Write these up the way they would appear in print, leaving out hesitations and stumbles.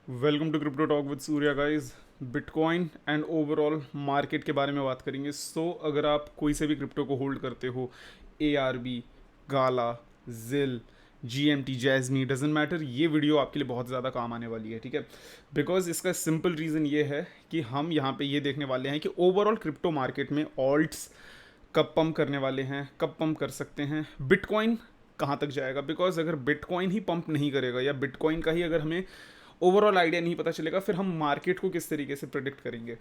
Welcome to crypto talk with Surya guys. Bitcoin and overall market के बारे में बात करेंगे। अगर आप कोई से भी क्रिप्टो को होल्ड करते हो, ARB, गाला, जिल, GMT, जैजमी, डजेंट मैटर, ये वीडियो आपके लिए बहुत ज़्यादा काम आने वाली है, ठीक है। बिकॉज इसका सिंपल रीज़न ये है कि हम यहाँ पे ये देखने वाले हैं कि ओवरऑल क्रिप्टो मार्केट में ऑल्ट्स कब पंप करने वाले हैं, कब पंप कर सकते हैं, बिटकॉइन कहाँ तक जाएगा। बिकॉज अगर बिटकॉइन ही पंप नहीं करेगा या बिटकॉइन का ही अगर हमें ओवरऑल आइडिया नहीं पता चलेगा, फिर हम मार्केट को किस तरीके से प्रिडिक्ट करेंगे।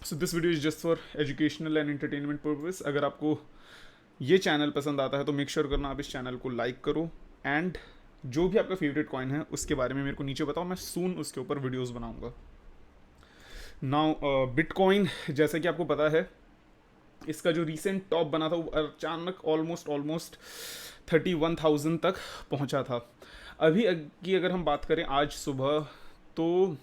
So this video is just for educational and entertainment purpose. अगर आपको ये चैनल पसंद आता है तो मेक श्योर करना आप इस चैनल को लाइक करो एंड जो भी आपका फेवरेट कॉइन है उसके बारे में मेरे को नीचे बताओ, मैं सून उसके ऊपर वीडियोज़ बनाऊँगा। नाउ बिटकॉइन, जैसा कि आपको पता है, इसका जो रीसेंट टॉप बना था वो अचानक ऑलमोस्ट 31,000 तक पहुंचा था। अभी की अगर हम बात करें आज सुबह, तो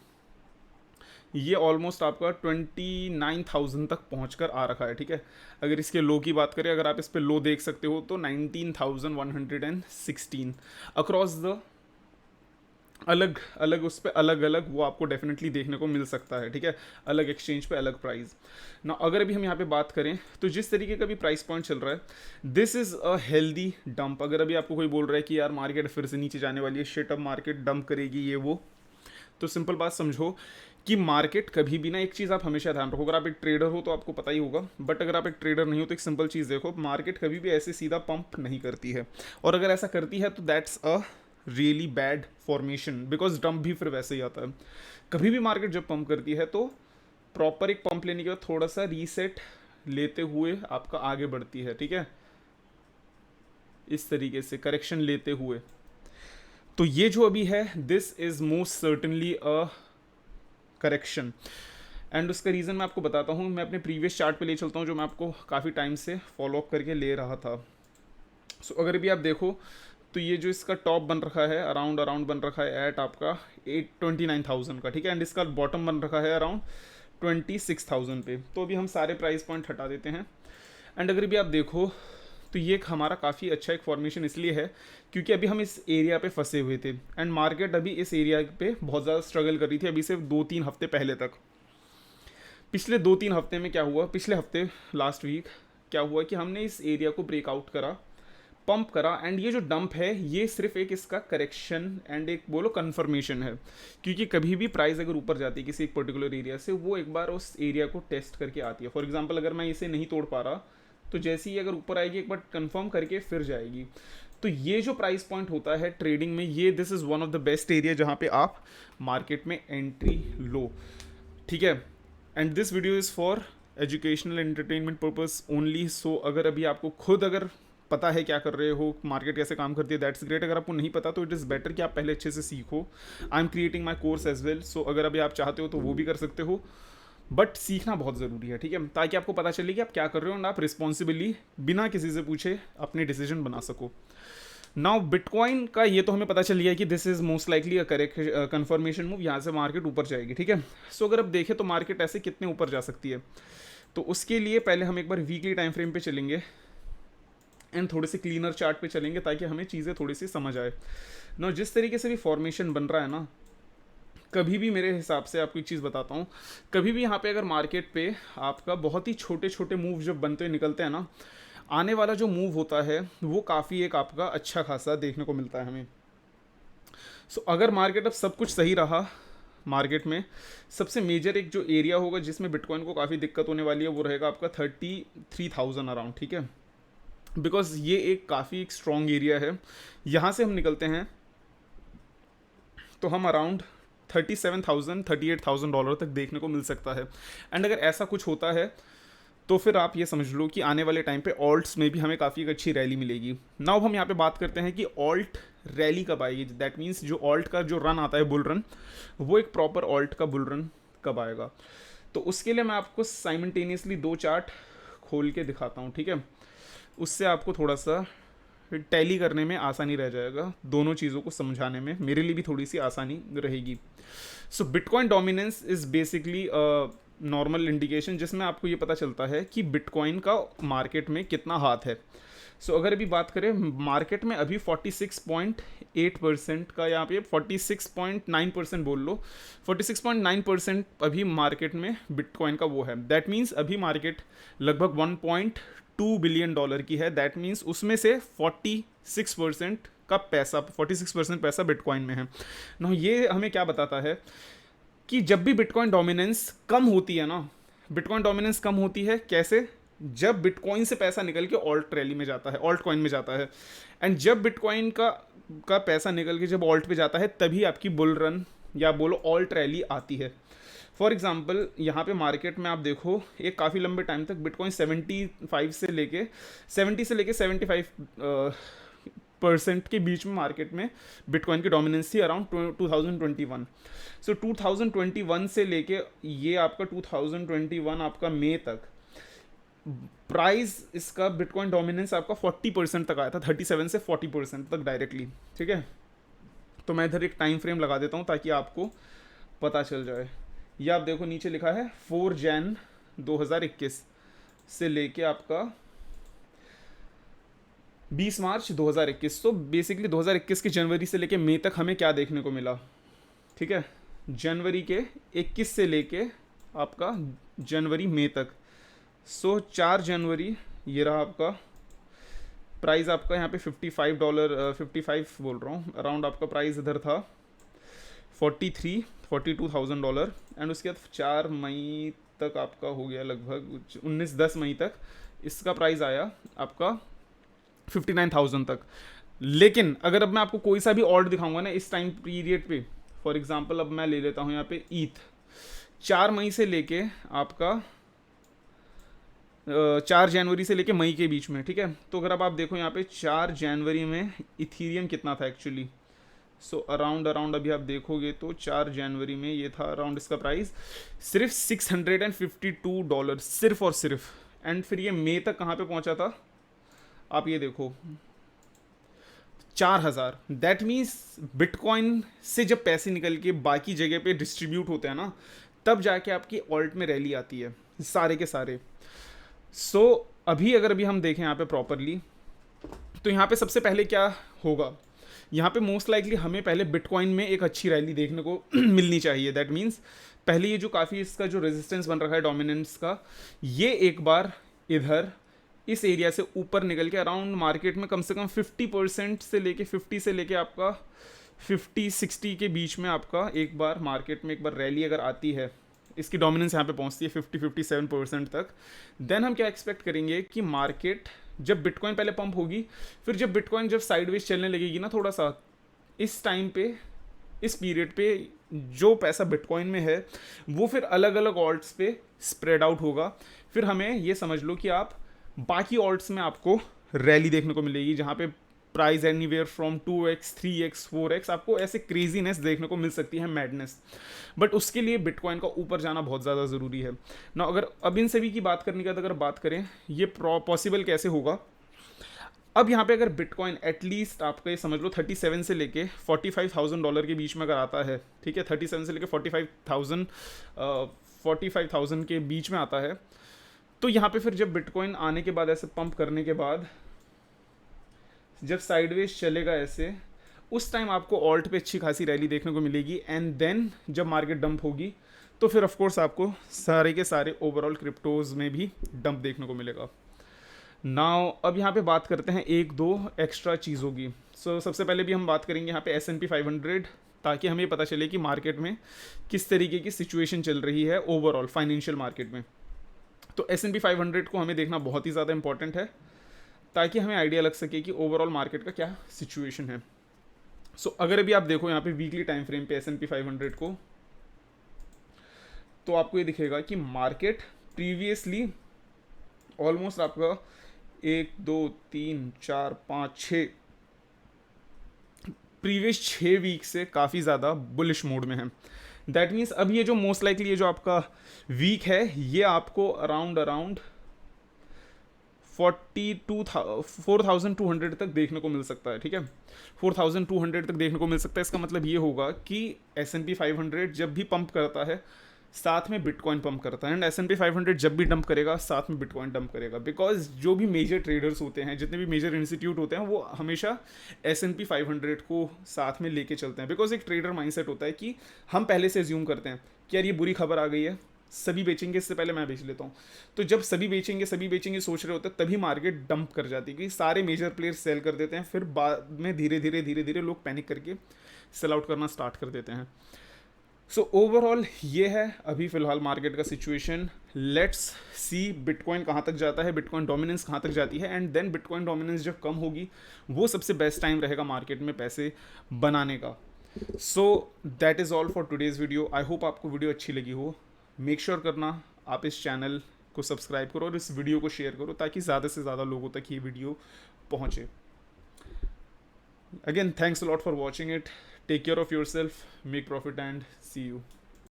ये ऑलमोस्ट आपका 29,000 तक पहुंच कर आ रखा है, ठीक है। अगर इसके लो की बात करें, अगर आप इस पे लो देख सकते हो तो 19,116 अक्रॉस द अलग अलग उस पर अलग अलग वो आपको डेफिनेटली देखने को मिल सकता है, ठीक है। अलग एक्सचेंज पे अलग प्राइस ना। अगर अभी हम यहाँ पे बात करें तो जिस तरीके का भी प्राइस पॉइंट चल रहा है, this is a healthy dump. अगर अभी आपको कोई बोल रहा है कि यार मार्केट फिर से नीचे जाने वाली है, शिट अब मार्केट डंप करेगी ये वो, तो सिंपल बात समझो कि मार्केट कभी भी ना, एक चीज़ आप हमेशा ध्यान रखो, अगर आप एक ट्रेडर हो तो आपको पता ही होगा, बट अगर आप एक ट्रेडर नहीं हो तो एक सिंपल चीज़ देखो, मार्केट कभी भी ऐसे सीधा पंप नहीं करती है। और अगर ऐसा करती है तो that's a really bad formation, because dump भी फिर वैसे ही आता है। कभी भी मार्केट जब पंप करती है तो प्रॉपर एक पंप लेने के बाद थोड़ा सा रीसेट लेते हुए आपका आगे बढ़ती है, ठीक है, इस तरीके से करेक्शन लेते हुए। तो ये जो अभी है, this is most certainly a correction. And उसका रीज़न मैं आपको बताता हूँ। मैं अपने प्रीवियस चार्ट पे ले चलता हूँ जो मैं आपको काफ़ी टाइम से फॉलो अप करके ले रहा था। अगर भी आप देखो तो ये जो इसका टॉप बन रखा है, अराउंड अराउंड बन रखा है एट आपका 29,000 का, ठीक है। एंड इसका बॉटम बन रखा है अराउंड 26,000 पे। तो अभी हम सारे प्राइस पॉइंट हटा देते हैं। एंड अगर भी आप देखो तो ये एक हमारा काफ़ी अच्छा एक फॉर्मेशन इसलिए है क्योंकि अभी हम इस एरिया पे फंसे हुए थे एंड मार्केट अभी इस एरिया पे बहुत ज़्यादा स्ट्रगल कर रही थी अभी से 2-3 हफ्ते पहले तक। पिछले 2-3 हफ्ते में क्या हुआ, पिछले हफ्ते लास्ट वीक क्या हुआ कि हमने इस एरिया को ब्रेकआउट करा, पंप करा, एंड ये जो डंप है ये सिर्फ एक इसका करेक्शन एंड एक बोलो कन्फर्मेशन है। क्योंकि कभी भी प्राइस अगर ऊपर जाती है किसी एक पर्टिकुलर एरिया से, वो एक बार उस एरिया को टेस्ट करके आती है। फॉर एग्जांपल अगर मैं इसे नहीं तोड़ पा रहा तो जैसे ही अगर ऊपर आएगी एक बार कंफर्म करके फिर जाएगी। तो ये जो प्राइस पॉइंट होता है ट्रेडिंग में, ये this is one of the best area जहाँ पे आप मार्केट में एंट्री लो, ठीक है। And this video is for educational entertainment purpose only. अगर अभी आपको खुद अगर पता है क्या कर रहे हो, मार्केट कैसे काम करती है, दैट्स ग्रेट। अगर आपको नहीं पता तो इट इज़ बेटर कि आप पहले अच्छे से सीखो। I am creating my course as well, so अगर अभी आप चाहते हो तो वो भी कर सकते हो, बट सीखना बहुत ज़रूरी है, ठीक है, ताकि आपको पता चले कि आप क्या कर रहे हो एंड आप रिस्पॉन्सिबली बिना किसी से पूछे अपने डिसीजन बना सको। नाउ बिटकॉइन का ये तो हमें पता चल गया कि this is most likely a correct confirmation move, यहाँ से मार्केट ऊपर जाएगी, ठीक है। अगर अब देखें तो मार्केट ऐसे कितने ऊपर जा सकती है, तो उसके लिए पहले हम एक बार वीकली टाइम फ्रेम पे चलेंगे एंड थोड़े से क्लीनर चार्ट पे चलेंगे ताकि हमें चीज़ें थोड़ी सी समझ आए ना। जिस तरीके से भी फॉर्मेशन बन रहा है ना, कभी भी मेरे हिसाब से आपको एक चीज़ बताता हूँ, कभी भी यहाँ पे अगर मार्केट पे आपका बहुत ही छोटे छोटे मूव जब बनते हुए निकलते हैं ना, आने वाला जो मूव होता है वो काफ़ी एक आपका अच्छा खासा देखने को मिलता है हमें। अगर मार्केट अब सब कुछ सही रहा, मार्केट में सबसे मेजर एक जो एरिया होगा जिसमें बिटकॉइन को काफ़ी दिक्कत होने वाली है वो रहेगा आपका 33,000 अराउंड, ठीक है। बिकॉज ये एक काफ़ी एक स्ट्रॉन्ग एरिया है। यहाँ से हम निकलते हैं तो हम अराउंड 37,000 $38,000 तक देखने को मिल सकता है। एंड अगर ऐसा कुछ होता है तो फिर आप ये समझ लो कि आने वाले टाइम पे ऑल्ट्स में भी हमें काफ़ी एक अच्छी रैली मिलेगी। नाउ हम यहाँ पे बात करते हैं कि ऑल्ट रैली कब आएगी। दैट मीन्स जो ऑल्ट का जो रन आता है, बुल रन, वो एक प्रॉपर ऑल्ट का बुल रन कब आएगा। तो उसके लिए मैं आपको साइमल्टेनियसली दो चार्ट खोल के दिखाता हूँ, ठीक है। उससे आपको थोड़ा सा टैली करने में आसानी रह जाएगा, दोनों चीज़ों को समझाने में मेरे लिए भी थोड़ी सी आसानी रहेगी। Bitcoin dominance is basically normal indication जिसमें आपको ये पता चलता है कि बिटकॉइन का मार्केट में कितना हाथ है। सो अगर अभी बात करें मार्केट में अभी 46.8% का, यहाँ पे 46.9% बोल लो, 46.9% अभी मार्केट में बिटकॉइन का वो है। दैट मीन्स अभी मार्केट लगभग 1.2 बिलियन डॉलर की है। दैट मीन्स उसमें से 46% का पैसा, 46% पैसा बिटकॉइन में है ना। ये हमें क्या बताता है कि जब भी बिटकॉइन डोमिनेंस कम होती है ना, बिटकॉइन डोमिनेंस कम होती है कैसे, जब बिटकॉइन से पैसा निकल के ऑल्ट रैली में जाता है, ऑल्ट कॉइन में जाता है। एंड जब बिटकॉइन का पैसा निकल के जब ऑल्ट पे जाता है, तभी आपकी बुल रन या बोलो ऑल्ट रैली आती है। फॉर एग्जाम्पल यहाँ पे मार्केट में आप देखो, एक काफ़ी लंबे टाइम तक बिटकॉइन 75 से लेके 75% के बीच में मार्केट में बिटकॉइन की डोमिनेंस थी अराउंड 2021। सो 2021 से लेके ये आपका 2021 आपका मई तक प्राइस इसका बिटकॉइन डोमिनेंस आपका 40% तक आया था, 37 से 40% तक डायरेक्टली। ठीक है, तो मैं इधर एक टाइम फ्रेम लगा देता हूँ ताकि आपको पता चल जाए। ये आप देखो नीचे लिखा है 4 जैन 2021 से लेके आपका 20 मार्च 2021। तो बेसिकली 2021 के जनवरी से लेके मई तक हमें क्या देखने को मिला। ठीक है, जनवरी के 21 से लेके आपका जनवरी मई तक। सो 4 जनवरी ये रहा आपका प्राइस, आपका यहाँ पे $55, 55 बोल रहा हूँ अराउंड, आपका प्राइस इधर था 42,000 एंड उसके बाद 4 मई तक आपका हो गया लगभग 10 मई तक इसका प्राइस आया आपका 59,000 तक। लेकिन अगर अब मैं आपको कोई सा भी ऑल्ट दिखाऊंगा ना इस टाइम पीरियड पे, फॉर एग्जांपल अब मैं ले लेता हूँ यहाँ पे ईथ, 4 मई से लेके आपका 4 जनवरी से लेके मई के बीच में। ठीक है, तो अगर अब आप देखो यहाँ पे 4 जनवरी में इथीरियम कितना था एक्चुअली, सो अराउंड अभी आप देखोगे तो 4 जनवरी में ये था अराउंड, इसका प्राइस सिर्फ $652 सिर्फ और सिर्फ। एंड फिर ये मई तक कहाँ पे पहुँचा था आप ये देखो 4,000। दैट मीन्स बिटकॉइन से जब पैसे निकल के बाकी जगह पे डिस्ट्रीब्यूट होते हैं ना, तब जाके आपकी ऑल्ट में रैली आती है सारे के सारे। सो अभी हम देखें यहाँ पे प्रॉपरली, तो यहाँ पे सबसे पहले क्या होगा, यहाँ पे मोस्ट लाइकली हमें पहले बिटकॉइन में एक अच्छी रैली देखने को मिलनी चाहिए। दैट मीन्स पहले ये जो काफ़ी इसका जो रेजिस्टेंस बन रखा है डोमिनेंस का, ये एक बार इधर इस एरिया से ऊपर निकल के अराउंड मार्केट में कम से कम 50% से लेके 50 से लेके आपका 50-60 के बीच में आपका एक बार मार्केट में एक बार रैली अगर आती है, इसकी डोमिनेंस यहाँ पे पहुँचती है 50-57% तक, देन हम क्या एक्सपेक्ट करेंगे कि मार्केट जब बिटकॉइन पहले पंप होगी, फिर जब बिटकॉइन जब साइडवेज चलने लगेगी ना थोड़ा सा, इस टाइम पे इस पीरियड पे जो पैसा बिटकॉइन में है वो फिर अलग अलग ऑल्ट्स पे स्प्रेड आउट होगा। फिर हमें ये समझ लो कि आप बाकी ऑल्ट्स में आपको रैली देखने को मिलेगी जहाँ पे price anywhere from 2x 3x 4x आपको ऐसे क्रेजीनेस देखने को मिल सकती है, मैडनेस। बट उसके लिए बिटकॉइन का ऊपर जाना बहुत ज़्यादा ज़रूरी है ना। अगर अब इन सभी की बात करने के बाद अगर बात करें ये पॉसिबल कैसे होगा, अब यहाँ पे अगर बिटकॉइन एटलीस्ट आपका ये समझ लो 37 से लेके $45,000 के बीच में अगर आता है, ठीक है, 37 से लेके 45,000 के बीच में आता है, तो यहाँ पे फिर जब बिटकॉइन आने के बाद ऐसे पंप करने के बाद जब साइडवेज चलेगा ऐसे, उस टाइम आपको ऑल्ट पे अच्छी खासी रैली देखने को मिलेगी। एंड देन जब मार्केट डंप होगी तो फिर ऑफकोर्स आपको सारे के सारे ओवरऑल क्रिप्टोज में भी डंप देखने को मिलेगा। नाउ अब यहाँ पे बात करते हैं एक दो एक्स्ट्रा चीज़ों की। सो सबसे पहले भी हम बात करेंगे यहाँ पे S&P 500, ताकि हमें पता चले कि मार्केट में किस तरीके की सिचुएशन चल रही है ओवरऑल फाइनेंशियल मार्केट में। तो S&P 500 को हमें देखना बहुत ही ज़्यादा इंपॉर्टेंट है ताकि हमें आइडिया लग सके कि ओवरऑल मार्केट का क्या सिचुएशन है। सो अगर अभी आप देखो यहाँ पे वीकली टाइम फ्रेम पे S&P 500 को, तो आपको ये दिखेगा कि मार्केट प्रीवियसली ऑलमोस्ट आपका 1 2 3 4 5 6 प्रीवियस 6 वीक से काफ़ी ज़्यादा बुलिश मोड में है। दैट मीन्स अब ये जो मोस्ट लाइकली ये जो आपका वीक है ये आपको अराउंड 4,200 तक देखने को मिल सकता है। ठीक है, 4,200 तक देखने को मिल सकता है। इसका मतलब ये होगा कि S&P 500 जब भी पंप करता है साथ में बिटकॉइन पंप करता है, एंड S&P 500 जब भी डंप करेगा साथ में बिटकॉइन डंप करेगा, बिकॉज जो भी मेजर ट्रेडर्स होते हैं, जितने भी मेजर इंस्टीट्यूट होते हैं, वो हमेशा S&P 500 को साथ में लेके चलते हैं, बिकॉज एक ट्रेडर माइंडसेट होता है कि हम पहले से एज्यूम करते हैं कि यार ये बुरी खबर आ गई है, सभी बेचेंगे, इससे पहले मैं बेच लेता हूँ। तो जब सभी बेचेंगे सोच रहे होते हैं, तभी मार्केट डंप कर जाती है, कि सारे मेजर प्लेयर्स सेल कर देते हैं, फिर बाद में धीरे धीरे लोग पैनिक करके सेल आउट करना स्टार्ट कर देते हैं। सो ओवरऑल ये है अभी फ़िलहाल मार्केट का सिचुएशन। लेट्स सी बिटकॉइन कहाँ तक जाता है, बिटकॉइन डोमिनेंस कहाँ तक जाती है, एंड देन बिटकॉइन डोमिनेंस जब कम होगी, वो सबसे बेस्ट टाइम रहेगा मार्केट में पैसे बनाने का। So that is all for today's video. I hope आपको वीडियो अच्छी लगी हो। मेक श्योर करना आप इस चैनल को सब्सक्राइब करो और इस वीडियो को शेयर करो, ताकि ज़्यादा से ज़्यादा लोगों तक ये वीडियो पहुँचे। Again, thanks a lot for watching it. Take care of yourself, make profit, and see you.